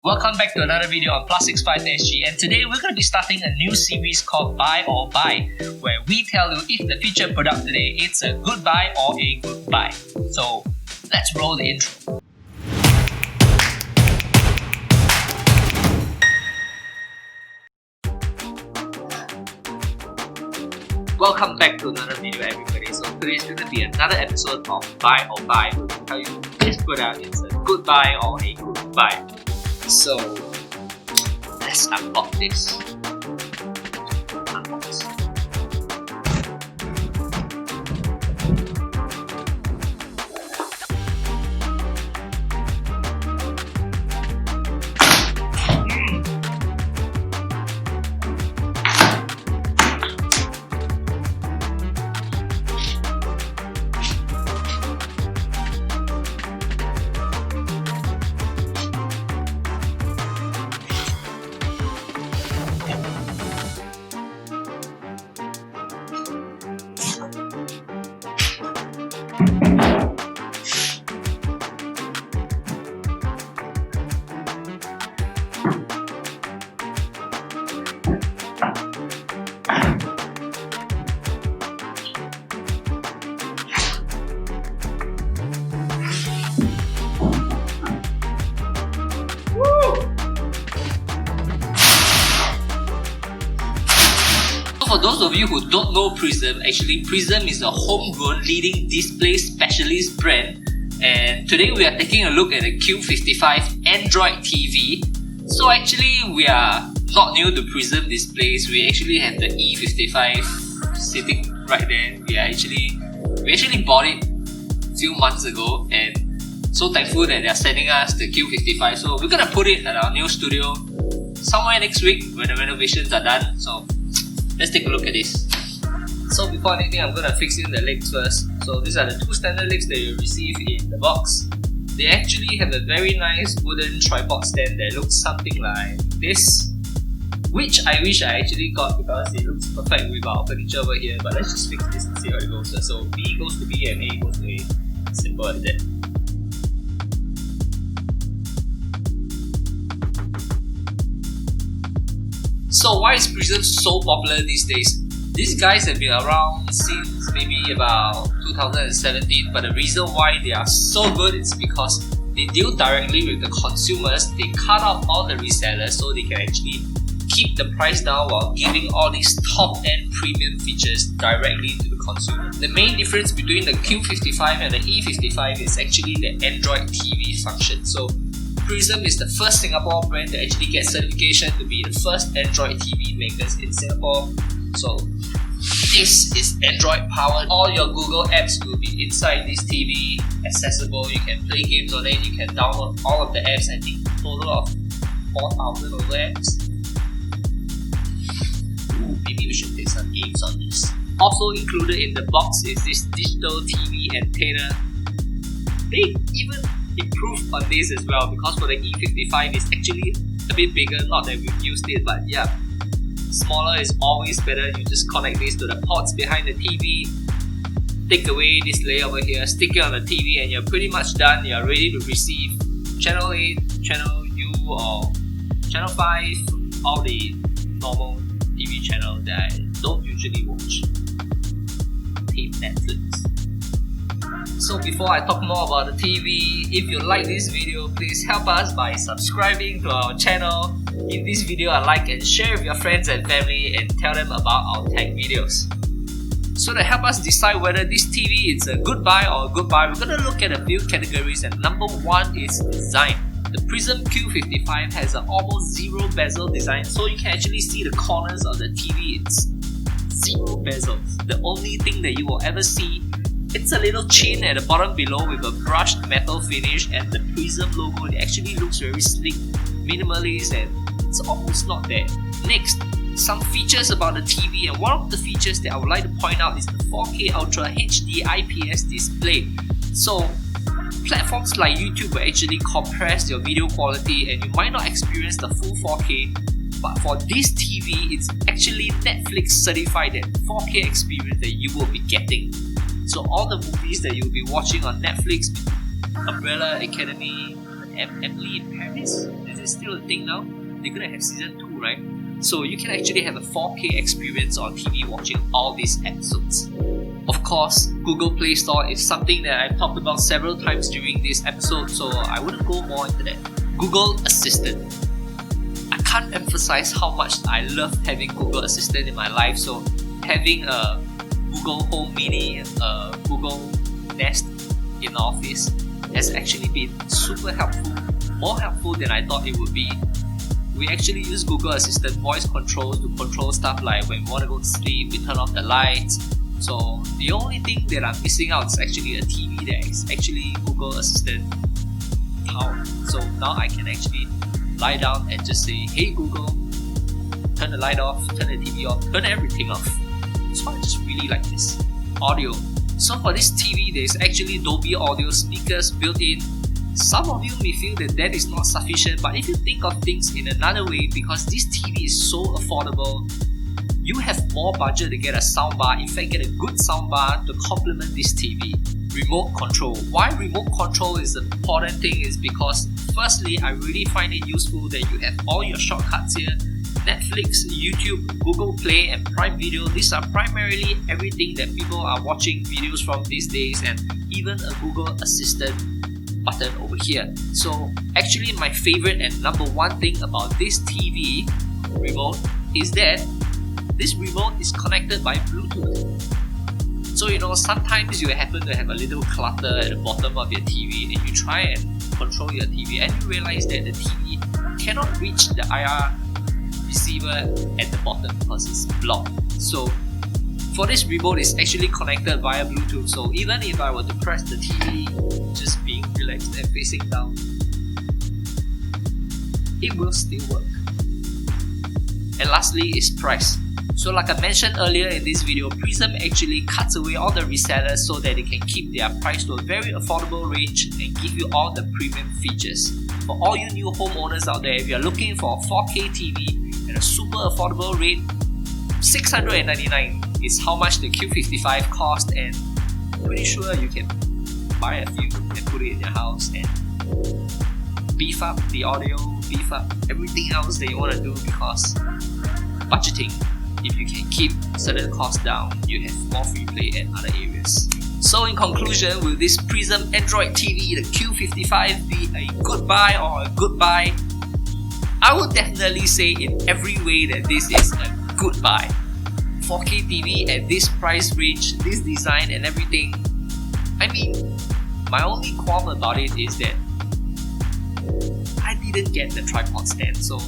Welcome back to another video on Plussixfive SG, and today we're going to be starting a new series called Buy or Buy, where we tell you if the featured product today it's a good buy or a good buy. So let's roll the intro. Welcome back to another video, everybody. So today's going to be another episode of Buy or Buy, where we tell you if this product is a good buy or a good buy. So let's unbox this. For those of you who don't know Prism, actually Prism is a homegrown leading display specialist brand, and today we are taking a look at the Q55 Android TV. So actually we are not new to Prism displays. We actually have the E55 sitting right there. We actually bought it a few months ago, and so thankful that they are sending us the Q55. So we're gonna put it at our new studio somewhere next week when the renovations are done. So let's take a look at this. So before anything, I'm gonna fix in the legs first. So these are the two standard legs that you receive in the box. They actually have a very nice wooden tripod stand that looks something like this, which I wish I actually got because it looks perfect with our furniture over here. But let's just fix this and see how it goes. So B goes to B and A goes to A. Simple as that. So why is Prism so popular these days? These guys have been around since maybe about 2017, but the reason why they are so good is because they deal directly with the consumers. They cut out all the resellers so they can actually keep the price down while giving all these top-end premium features directly to the consumer. The main difference between the Q55 and the E55 is actually the Android TV function. So Prism is the first Singapore brand to actually get certification to be the first Android TV makers in Singapore. So this is Android powered. All your Google apps will be inside this TV, accessible. You can play games on it. You can download all of the apps. I think a total of 4,000 over apps. Maybe we should play some games on this. Also included in the box is this digital TV antenna. They even improved on this as well, because for the E55 it's actually a bit bigger. Not that we've used it, but yeah, smaller is always better. You just connect this to the ports behind the TV, take away this layer over here, stick it on the TV, and you're pretty much done. You're ready to receive channel 8, channel U, or channel 5, all the normal TV channels that I don't usually watch. Tape Netflix. So before I talk more about the TV, if you like this video, please help us by subscribing to our channel. In this video, like and share with your friends and family and tell them about our tech videos. So to help us decide whether this TV is a good buy or a good buy, we're going to look at a few categories, and number one is design. The Prism Q55 has an almost zero bezel design, so you can actually see the corners of the TV. It's zero bezels. The only thing that you will ever see, it's a little chin at the bottom below with a brushed metal finish, and the Prism logo, it actually looks very sleek, minimalist, and it's almost not there. Next, some features about the TV, and one of the features that I would like to point out is the 4K Ultra HD IPS display. So platforms like YouTube will actually compress your video quality and you might not experience the full 4K, but for this TV, it's actually Netflix certified that 4K experience that you will be getting. So all the movies that you'll be watching on Netflix, Umbrella Academy, Emily in Paris. Is it still a thing now? They're gonna have season 2, right? So you can actually have a 4K experience on TV watching all these episodes. Of course, Google Play Store is something that I've talked about several times during this episode, so I wouldn't go more into that. Google Assistant. I can't emphasize how much I love having Google Assistant in my life. So having a Google Home Mini, a Google Nest in office has actually been super helpful, more helpful than I thought it would be. We actually use Google Assistant voice controls to control stuff like when we want to go to sleep, we turn off the lights. So the only thing that I'm missing out is actually a TV that is actually Google Assistant powered. So now I can actually lie down and just say, hey Google, turn the light off, turn the TV off, turn everything off. So I just really like this. Audio. So for this TV, there's actually Dolby Audio speakers built in. Some of you may feel that that is not sufficient, but if you think of things in another way, because this TV is so affordable, you have more budget to get a soundbar, in fact get a good soundbar to complement this TV. Remote control. Why remote control is the important thing is because firstly, I really find it useful that you have all your shortcuts here. Netflix, YouTube, Google Play and Prime Video, these are primarily everything that people are watching videos from these days, and even a Google Assistant button over here. So actually my favorite and number one thing about this TV remote is that this remote is connected by Bluetooth. So sometimes you happen to have a little clutter at the bottom of your TV and you try and control your TV and you realize that the TV cannot reach the IR receiver at the bottom because it's blocked. So for this remote, it's actually connected via Bluetooth. So even if I were to press the TV, just being relaxed and facing down, it will still work. And lastly is price. So like I mentioned earlier in this video, Prism actually cuts away all the resellers so that they can keep their price to a very affordable range and give you all the premium features. For all you new homeowners out there, if you're looking for a 4K TV at a super affordable rate, $699 is how much the Q55 cost, and I'm pretty sure you can buy a few and put it in your house and beef up the audio, beef up everything else that you want to do, because budgeting, if you can keep certain costs down, you have more free play in other areas. So in conclusion, will this Prism Android TV, the Q55, be a good buy or a good buy? I would definitely say in every way that this is a good buy. 4K TV at this price range, this design and everything. I mean, my only qualm about it is that I didn't get the tripod stand, so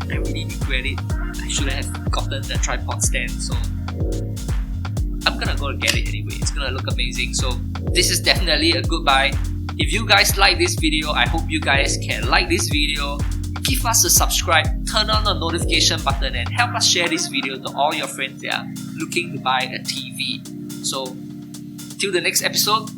I really regret it. I should have gotten the tripod stand, so I'm gonna go get it anyway. It's gonna look amazing, so this is definitely a good buy. If you guys like this video, I hope you guys can like this video, give us a subscribe, turn on the notification button and help us share this video to all your friends that are looking to buy a TV. So till the next episode,